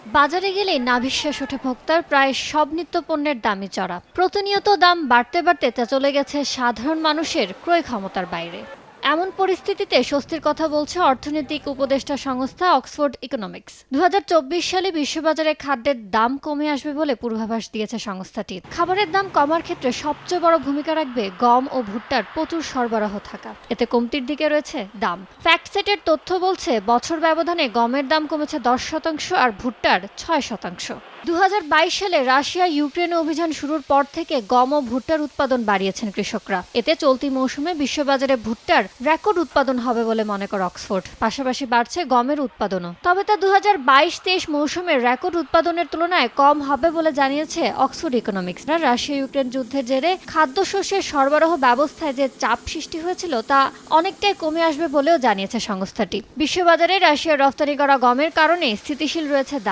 বাজারে গেলেই নাভিশ্বাস ওঠে ভোক্তার প্রায় সব নিত্যপণ্যের দামই চড়া। প্রতিনিয়ত দাম বাড়তে বাড়তে তা চলে গেছে সাধারণ মানুষের ক্রয় ক্ষমতার বাইরে। এমন পরিস্থিতিতে স্বস্তির কথা বলছে অর্থনৈতিক উপদেষ্টা সংস্থা অক্সফোর্ড ইকোনমিক্স। ২০২৪ সালে বিশ্ববাজারে খাদ্যের দাম কমে আসবে বলে পূর্বাভাস দিয়েছে সংস্থাটি। খাবারের দাম কমার ক্ষেত্রে সবচেয়ে বড় ভূমিকা রাখবে গম ও ভুট্টার প্রচুর সরবরাহ থাকা, এতে কমতির দিকে রয়েছে দাম। ফ্যাক্টসেটের তথ্য বলছে বছর ব্যবধানে গমের দাম কমেছে ১০% আর ভুট্টার ৬%। ২০২২ সালে রাশিয়া ইউক্রেনে অভিযান শুরুর পর থেকে গম ও ভুট্টার উৎপাদন বাড়িয়েছেন কৃষকরা। এতে চলতি মৌসুমে বিশ্ববাজারে ভুট্টার রেকর্ড উৎপাদন হবে বলে মনে করে অক্সফোর্ড। পাশাপাশি বাড়ছে গমের উৎপাদনও, তবে তা ২০২২-২৩ মৌসুমের রেকর্ড উৎপাদনের তুলনায় কম হবে বলে জানিয়েছে অক্সফোর্ড ইকোনমিক্স। রাশিয়া ইউক্রেন যুদ্ধের জেরে খাদ্যশস্যের সরবরাহ ব্যবস্থায় যে চাপ সৃষ্টি হয়েছিল তা অনেকটাই কমে আসবে বলেও জানিয়েছে সংস্থাটি। বিশ্ববাজারে রাশিয়ার রফতানি করা গমের কারণে স্থিতিশীল রয়েছে দাম।